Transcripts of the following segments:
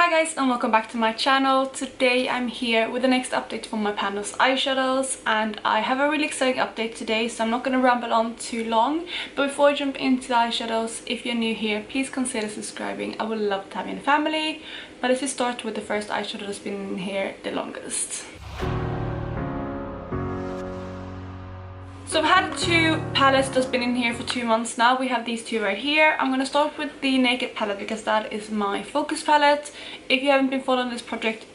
Hi guys and welcome back to my channel. Today I'm here with the next update from my Pan Those Eyeshadows, and I have a really exciting update today, so I'm not going to ramble on too long. But before I jump into the eyeshadows, if you're new here, please consider subscribing. I would love to have you in the family. But let's just start with the first eyeshadow that's been in here the longest. So I've had two palettes that's been in here for 2 months now. We have these two right here. I'm going to start with the Naked palette because that is my focus palette. If you haven't been following this project,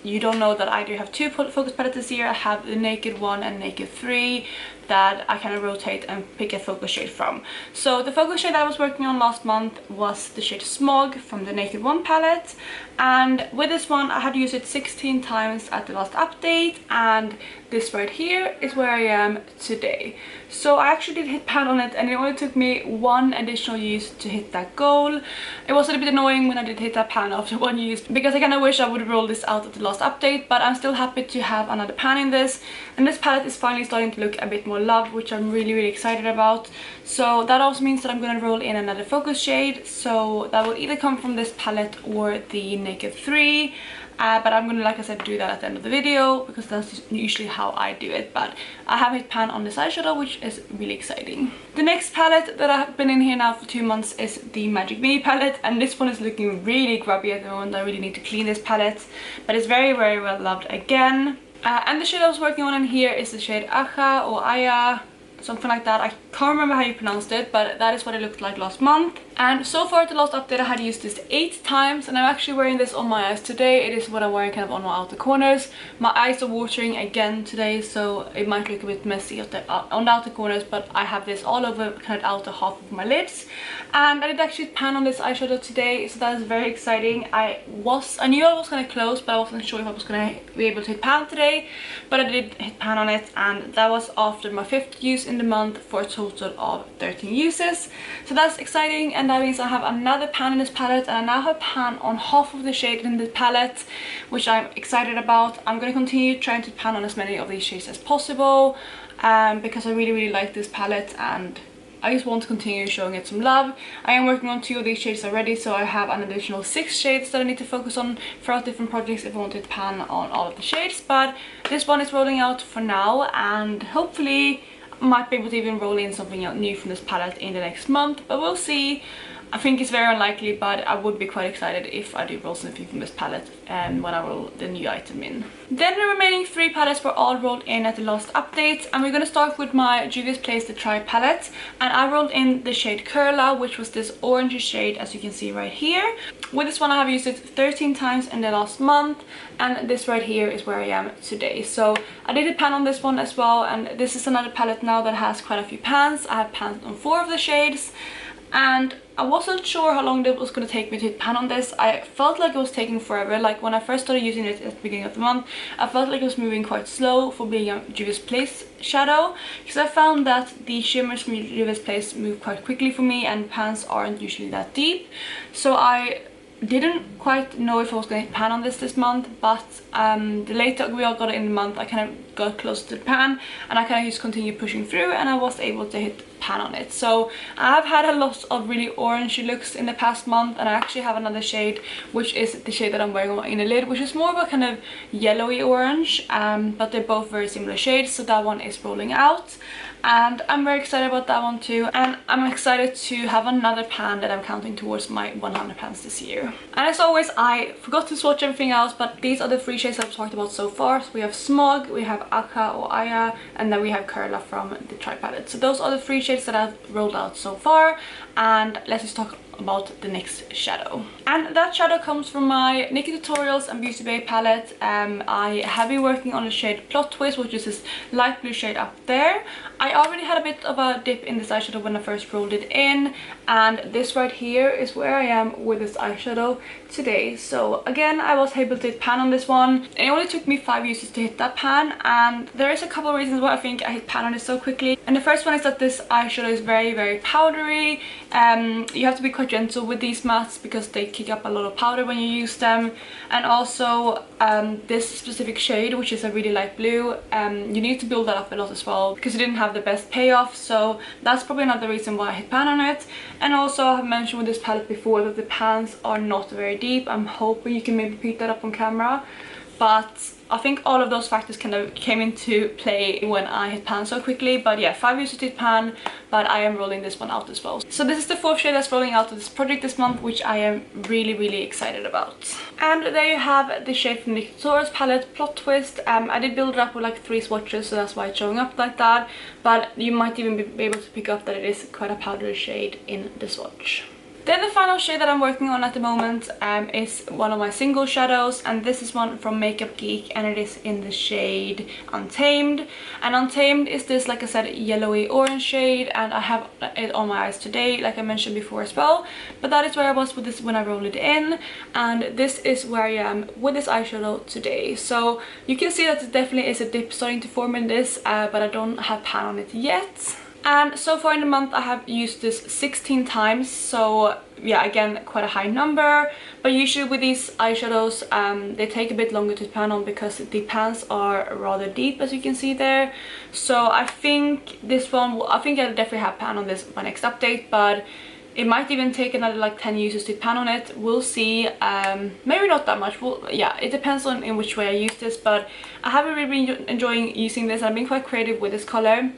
you don't know that I do have two focus palettes this year. I have the Naked 1 and Naked 3 that I kind of rotate and pick a focus shade from. So the focus shade I was working on last month was the shade Smog from the Naked 1 palette, and with this one I had to use it 16 times at the last update, and this right here is where I am today. So I actually did hit pan on it, and it only took me one additional use to hit that goal. It was a little bit annoying when I did hit that pan after one use because I kind of wish I would roll this out at the last update, but I'm still happy to have another pan in this, and this palette is finally starting to look a bit more loved, which I'm really excited about. So that also means that I'm going to roll in another focus shade, so that will either come from this palette or the Naked 3. But I'm gonna, like I said, do that at the end of the video because that's usually how I do it. But I have hit pan on this eyeshadow, which is really exciting. The next palette that I've been in here now for 2 months is the Magic Me palette, and this one is looking really grubby at the moment. I really need to clean this palette, but it's very well loved again. And the shade I was working on in here is the shade Aja or Aya, something like that. I can't remember how you pronounced it, but that is what it looked like last month. And so far at the last update I had used this 8 times, and I'm actually wearing this on my eyes today. It is what I'm wearing kind of on my outer corners. My eyes are watering again today, so it might look a bit messy on the outer corners, but I have this all over kind of outer half of my lids. And I did actually pan on this eyeshadow today, so that is very exciting. I knew I was kind of close, but I wasn't sure if I was going to be able to hit pan today, but I did hit pan on it, and that was after my 5th use in the month for a total of 13 uses. So that's exciting, and that means I have another pan in this palette, and I now have pan on half of the shade in the palette, which I'm excited about. I'm going to continue trying to pan on as many of these shades as possible because I really like this palette, and I just want to continue showing it some love. I am working on 2 of these shades already, so I have an additional 6 shades that I need to focus on throughout different projects if I want to pan on all of the shades. But this one is rolling out for now, and hopefully I might be able to even roll in something new from this palette in the next month, but we'll see. I think it's very unlikely, but I would be quite excited if I do roll something from this palette when I roll the new item in. Then the remaining 3 palettes were all rolled in at the last update, and we're going to start with my Juvia's Place The Try palette, and I rolled in the shade Curla, which was this orangey shade as you can see right here. With this one I have used it 13 times in the last month, and this right here is where I am today. So I did a pan on this one as well, and this is another palette now that has quite a few pans. I have pans on 4 of the shades, and I wasn't sure how long it was going to take me to hit pan on this. I felt like it was taking forever. Like when I first started using it at the beginning of the month, I felt like it was moving quite slow for being a Juvia's Place shadow, because I found that the shimmers from Juvia's Place move quite quickly for me, and pans aren't usually that deep. So I didn't quite know if I was going to hit pan on this month, but the later we all got it in the month, I kind of got closer to the pan, and I kind of just continued pushing through, and I was able to hit pan on it. So I've had a lot of really orangey looks in the past month, and I actually have another shade, which is the shade that I'm wearing on my inner lid, which is more of a kind of yellowy orange, but they're both very similar shades. So that one is rolling out, and I'm very excited about that one too, and I'm excited to have another pan that I'm counting towards my 100 pans this year. And as always, I forgot to swatch everything else, but these are the 3 shades I've talked about so far. So we have Smog, we have Aka or Aya, and then we have Curla from the Try palette. So those are the 3 shades that I've rolled out so far, and let's just talk about the next shadow. And that shadow comes from my Naked Tutorials and Beauty Bay palette. I have been working on the shade Plot Twist, which is this light blue shade up there. I already had a bit of a dip in this eyeshadow when I first rolled it in, and this right here is where I am with this eyeshadow today. So again, I was able to hit pan on this one. It only took me 5 uses to hit that pan, and there is a couple of reasons why I think I hit pan on it so quickly. And the first one is that this eyeshadow is very powdery. You have to be quite quite gentle with these mattes because they kick up a lot of powder when you use them. And also this specific shade, which is a really light blue, you need to build that up a lot as well because it didn't have the best payoff, so that's probably another reason why I hit pan on it. And also I have mentioned with this palette before that the pans are not very deep. I'm hoping you can maybe pick that up on camera, but I think all of those factors kind of came into play when I hit pan so quickly. But yeah, 5 users did pan, but I am rolling this one out as well. So this is the 4th shade that's rolling out of this project this month, which I am really excited about. And there you have the shade from the Taurus palette, Plot Twist. I did build it up with like 3 swatches, so that's why it's showing up like that. But you might even be able to pick up that it is quite a powdery shade in the swatch. Then the final shade that I'm working on at the moment is one of my single shadows, and this is one from Makeup Geek, and it is in the shade Untamed. And Untamed is this, like I said, yellowy orange shade, and I have it on my eyes today, like I mentioned before as well. But that is where I was with this when I rolled it in, and this is where I am with this eyeshadow today. So you can see that it definitely is a dip starting to form in this, but I don't have pan on it yet. And so far in the month I have used this 16 times, so yeah, again, quite a high number. But usually with these eyeshadows, they take a bit longer to pan on because the pans are rather deep, as you can see there. So I think this one, I think I'll definitely have pan on this my next update, but it might even take another like 10 uses to pan on it. We'll see. Maybe not that much. Well, yeah, it depends on in which way I use this, but I have really been enjoying using this. I've been quite creative with this color.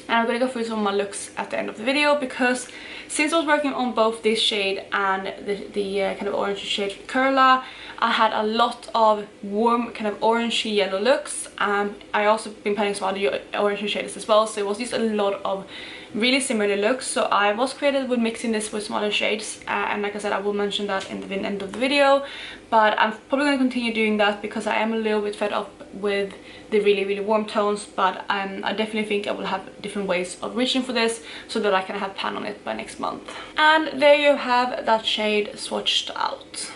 And I'm going to go through some of my looks at the end of the video, because since I was working on both this shade and the kind of orange shade Curla, I had a lot of warm kind of orangey yellow looks. I also been planning some other orange shades as well, so it was just a lot of really similar looks. So I was creative with mixing this with some other shades, and like I said, I will mention that in the end of the video. But I'm probably going to continue doing that because I am a little bit fed up with the really warm tones. But I definitely think I will have different ways of reaching for this so that I can have pan on it by next month. And there you have that shade swatched out.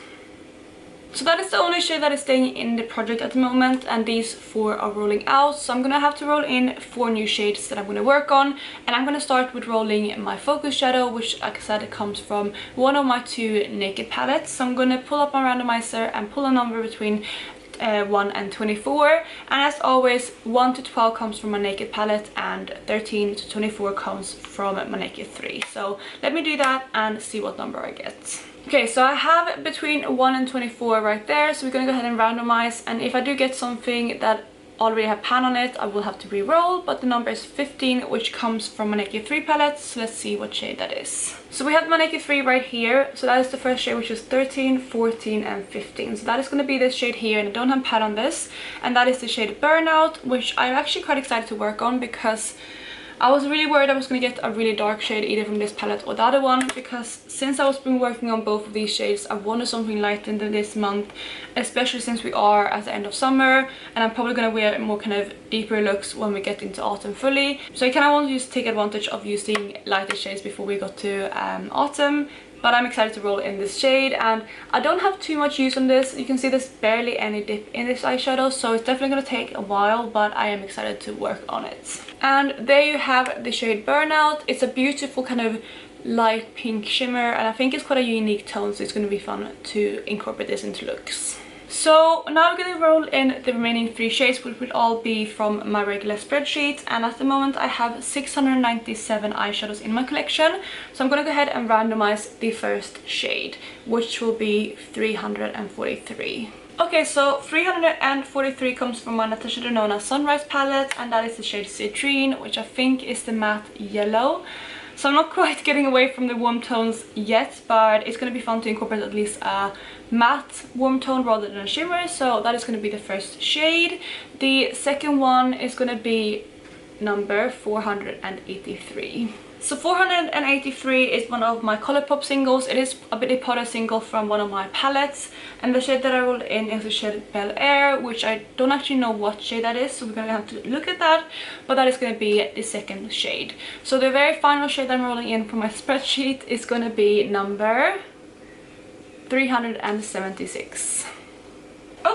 So that is the only shade that is staying in the project at the moment, and these 4 are rolling out. So I'm gonna have to roll in 4 new shades that I'm gonna work on, and I'm gonna start with rolling my focus shadow, which, like I said, it comes from one of my 2 naked palettes. So I'm gonna pull up my randomizer and pull a number between 1 and 24, and as always 1 to 12 comes from my naked palette and 13 to 24 comes from my naked 3. So let me do that and see what number I get. Okay, so I have between 1 and 24 right there, so we're gonna go ahead and randomize, and if I do get something that already have pan on it, I will have to re-roll. But the number is 15, which comes from my naked 3 palette, so let's see what shade that is. So we have my naked 3 right here, so that is the first shade, which is 13, 14 and 15. So that is going to be this shade here, and I don't have pan on this, and that is the shade Burnout, which I'm actually quite excited to work on, because I was really worried I was going to get a really dark shade either from this palette or the other one, because since I was been working on both of these shades, I wanted something lighter than this month, especially since we are at the end of summer, and I'm probably going to wear more kind of deeper looks when we get into autumn fully. So I kind of want to just take advantage of using lighter shades before we got to autumn. But I'm excited to roll in this shade, and I don't have too much use on this. You can see there's barely any dip in this eyeshadow, so it's definitely going to take a while, but I am excited to work on it. And there you have the shade Burnout. It's a beautiful kind of light pink shimmer, and I think it's quite a unique tone, so it's going to be fun to incorporate this into looks. So now I'm going to roll in the remaining 3 shades, which will all be from my regular spreadsheet, and at the moment I have 697 eyeshadows in my collection. So I'm going to go ahead and randomize the first shade, which will be 343. Okay, so 343 comes from my Natasha Denona Sunrise palette, and that is the shade Citrine, which I think is the matte yellow. So I'm not quite getting away from the warm tones yet, but it's going to be fun to incorporate at least a matte warm tone rather than a shimmer. So that is going to be the first shade. The second one is going to be number 483. So 483 is one of my Colourpop singles. It is a Billy Potter single from one of my palettes, and the shade that I rolled in is the shade Bel Air, which I don't actually know what shade that is, so we're gonna have to look at that, but that is gonna be the second shade. So the very final shade I'm rolling in from my spreadsheet is gonna be number 376.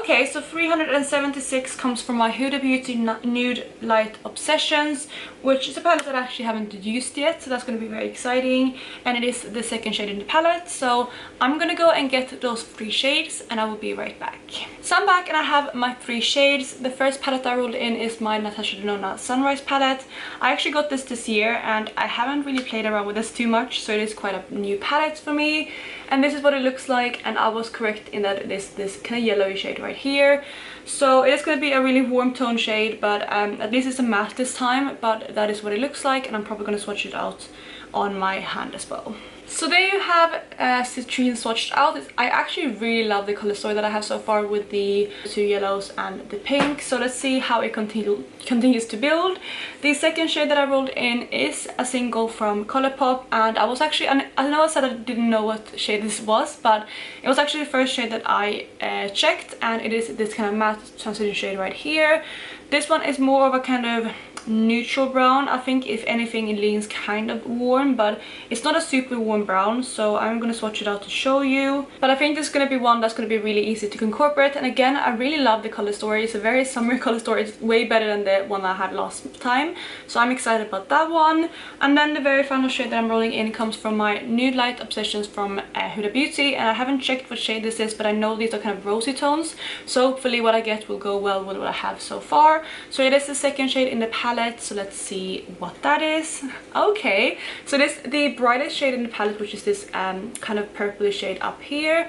Okay, so 376 comes from my Huda Beauty Nude Light Obsessions, which is a palette that I actually haven't used yet, so that's going to be very exciting. And it is the second shade in the palette, so I'm gonna go and get those 3 shades and I will be right back. So I'm back and I have my 3 shades. The first palette I rolled in is my Natasha Denona Sunrise palette. I actually got this year and I haven't really played around with this too much, so it is quite a new palette for me. And this is what it looks like, and I was correct in that it is this kind of yellowy shade right here. So it is going to be a really warm tone shade, but at least it's a matte this time, but that is what it looks like, and I'm probably going to swatch it out on my hand as well. So there you have Citrine swatched out. I actually really love the color story that I have so far with the 2 yellows and the pink. So let's see how it continues to build. The second shade that I rolled in is a single from Colourpop, and I was actually, I know I said I didn't know what shade this was, but it was actually the first shade that I checked, and it is this kind of matte transition shade right here. This one is more of a kind of neutral brown. I think if anything it leans kind of warm, but it's not a super warm brown, so I'm gonna swatch it out to show you. But I think this is gonna be one that's gonna be really easy to incorporate, and again I really love the color story. It's a very summery color story. It's way better than the one I had last time, so I'm excited about that one. And then the very final shade that I'm rolling in comes from my Nude Light Obsessions from Huda Beauty, and I haven't checked what shade this is, but I know these are kind of rosy tones, so hopefully what I get will go well with what I have so far. So it is the second shade in the palette, so let's see what that is. Okay, so this is the brightest shade in the palette, which is this kind of purplish shade up here.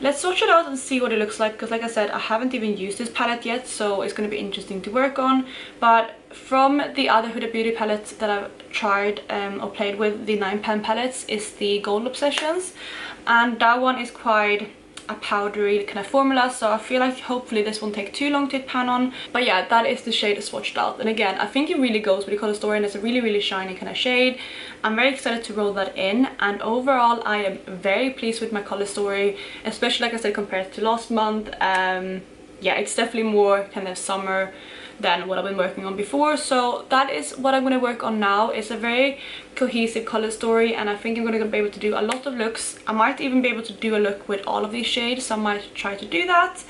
Let's swatch it out and see what it looks like, because like I said, I haven't even used this palette yet, so it's going to be interesting to work on. But from the other Huda Beauty palettes that I've tried or played with, the 9 pan palettes, is the Gold Obsessions, and that one is quite a powdery kind of formula, so I feel like hopefully this won't take too long to pan on. But yeah, that is the shade swatched out, and again I think it really goes with the color story, and it's a really shiny kind of shade. I'm very excited to roll that in, and overall I am very pleased with my color story, especially like I said compared to last month. Yeah, it's definitely more kind of summer than what I've been working on before, so that is what I'm going to work on now. It's a very cohesive color story, and I think I'm going to be able to do a lot of looks. I might even be able to do a look with all of these shades, so I might try to do that.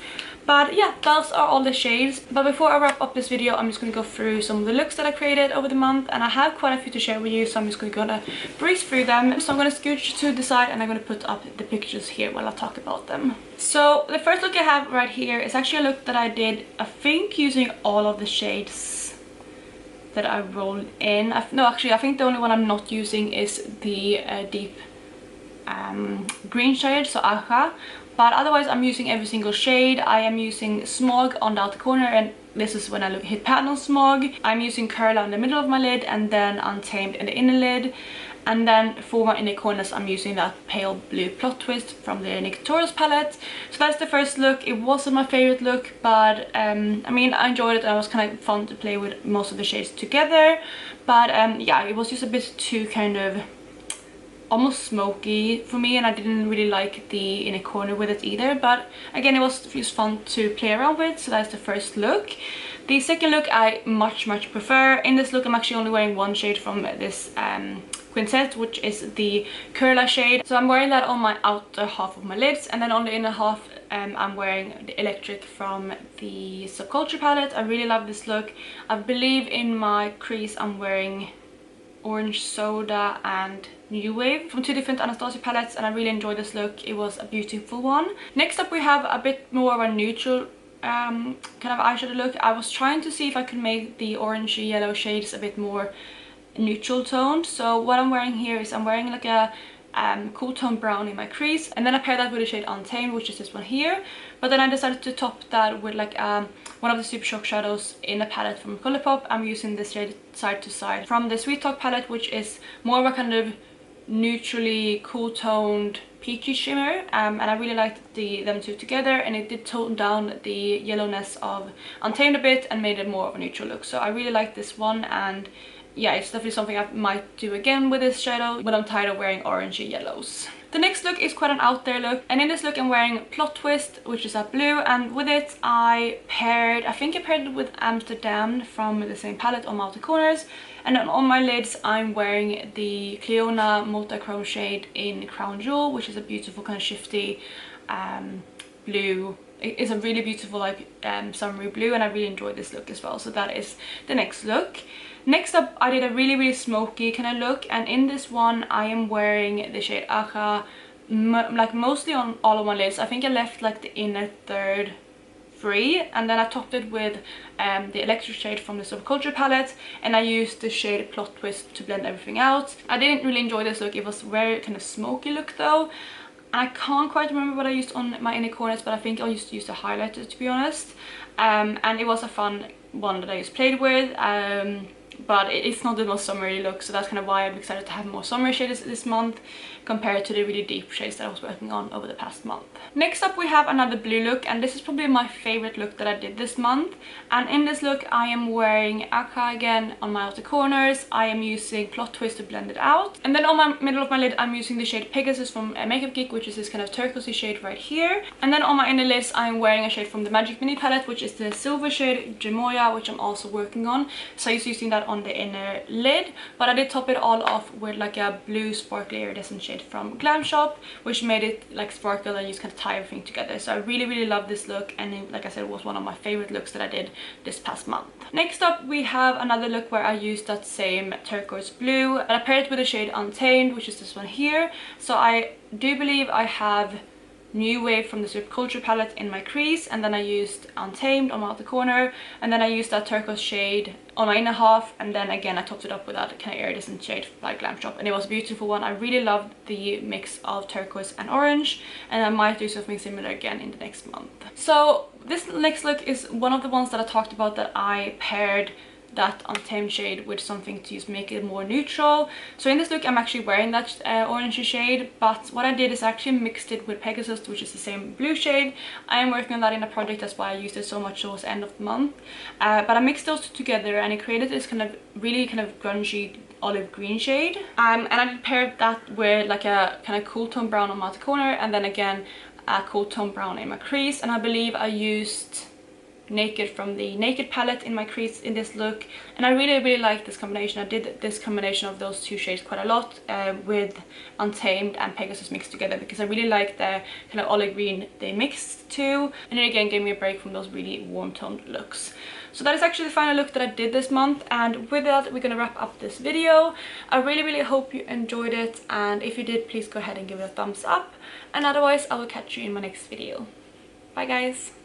But yeah, those are all the shades. But before I wrap up this video, I'm just going to go through some of the looks that I created over the month, and I have quite a few to share with you, so I'm just going to breeze through them. So I'm going to scooch to the side, and I'm going to put up the pictures here while I talk about them. So the first look I have right here is actually a look that I did, I think, using all of the shades that I rolled in. No, actually I think the only one I'm not using is the deep green shade, so Aja. But otherwise I'm using every single shade. I am using Smog on the outer corner, and this is when I hit pan on Smog. I'm using Curla in the middle of my lid, and then Untamed in the inner lid. And then for my inner corners I'm using that pale blue plot twist from the NYX Tutorials palette. So that's the first look. It wasn't my favorite look, but I mean I enjoyed it, and it was kind of fun to play with most of the shades together. But yeah, it was just a bit too kind of almost smoky for me, and I didn't really like the inner corner with it either. But again, it was just fun to play around with, so that's the first look. The second look I much prefer. In this look I'm actually only wearing one shade from this quintet, which is the Curla shade. So I'm wearing that on my outer half of my lids, and then on the inner half I'm wearing the Electric from the Subculture palette. I really love this look. I believe in my crease I'm wearing Orange Soda and New Wave from 2 different Anastasia palettes, and I really enjoyed this look. It was a beautiful one. Next up we have a bit more of a neutral kind of eyeshadow look. I was trying to see if I could make the orangey yellow shades a bit more neutral toned. So what I'm wearing here is I'm wearing like a cool tone brown in my crease, and then I pair that with the shade Untamed, which is this one here. But then I decided to top that with like one of the Super Shock shadows in a palette from Colourpop. I'm using this shade Side to Side from the Sweet Talk palette, which is more of a kind of neutrally cool toned peachy shimmer, and I really liked them two together, and it did tone down the yellowness of Untamed a bit and made it more of a neutral look. So I really like this one, and yeah, it's definitely something I might do again with this shadow when I'm tired of wearing orangey yellows. The next look is quite an out there look, and in this look I'm wearing Plot Twist, which is a blue, and with it I think I paired it with Amsterdam from the same palette on my outer corners. And then on my lids I'm wearing the Cleona Multichrome shade in Crown Jewel, which is a beautiful kind of shifty blue. It's a really beautiful like summery blue, and I really enjoyed this look as well. So that is the next look. Next up, I did a really smoky kind of look, and in this one I am wearing the shade Acha like mostly on all of my lids. I think I left like the inner third free, and then I topped it with the electric shade from the Subculture palette, and I used the shade Plot Twist to blend everything out. I didn't really enjoy this look. It was very kind of smoky look though. I can't quite remember what I used on my inner corners, but I think I used to use the highlighter, to be honest. And it was a fun one that I just played with. But it's not the most summery look, so that's kind of why I'm excited to have more summery shades this month compared to the really deep shades that I was working on over the past month. Next up, we have another blue look, and this is probably my favorite look that I did this month. And in this look I am wearing Acha again on my outer corners. I am using Plot Twist to blend it out, and then on my middle of my lid I'm using the shade Pegasus from Makeup Geek, which is this kind of turquoisey shade right here. And then on my inner lids I'm wearing a shade from the Magic Mini palette, which is the silver shade Gemoya, which I'm also working on. So I was using that on the inner lid, but I did top it all off with like a blue sparkly iridescent shade from Glam Shop, which made it like sparkle and just kind of tie everything together. So I really love this look, and it, like I said, was one of my favorite looks that I did this past month. Next up, we have another look where I used that same turquoise blue, and I paired it with the shade Untamed, which is this one here. So I do believe I have New Wave from the Subculture palette in my crease, and then I used Untamed on my outer corner, and then I used that turquoise shade on my inner half, and then again I topped it up with that kind of iridescent shade by Glam Shop, and it was a beautiful one. I really loved the mix of turquoise and orange, and I might do something similar again in the next month. So this next look is one of the ones that I talked about that I paired that Untamed shade with something to just make it more neutral. So in this look I'm actually wearing that orangey shade, but what I did is actually mixed it with Pegasus, which is the same blue shade. I am working on that in a project, that's why I used it so much towards the end of the month. But I mixed those two together and it created this kind of really kind of grungy olive green shade. And I did pair that with like a kind of cool tone brown on my outer corner, and then again a cool tone brown in my crease. And I believe I used Naked from the Naked palette in my crease in this look, and I really like this combination. I did this combination of those two shades quite a lot with Untamed and Pegasus mixed together, because I really like the kind of olive green they mixed too, and it again gave me a break from those really warm toned looks. So that is actually the final look that I did this month, and with that we're gonna wrap up this video. I really hope you enjoyed it, and if you did, please go ahead and give it a thumbs up, and otherwise I will catch you in my next video. Bye guys!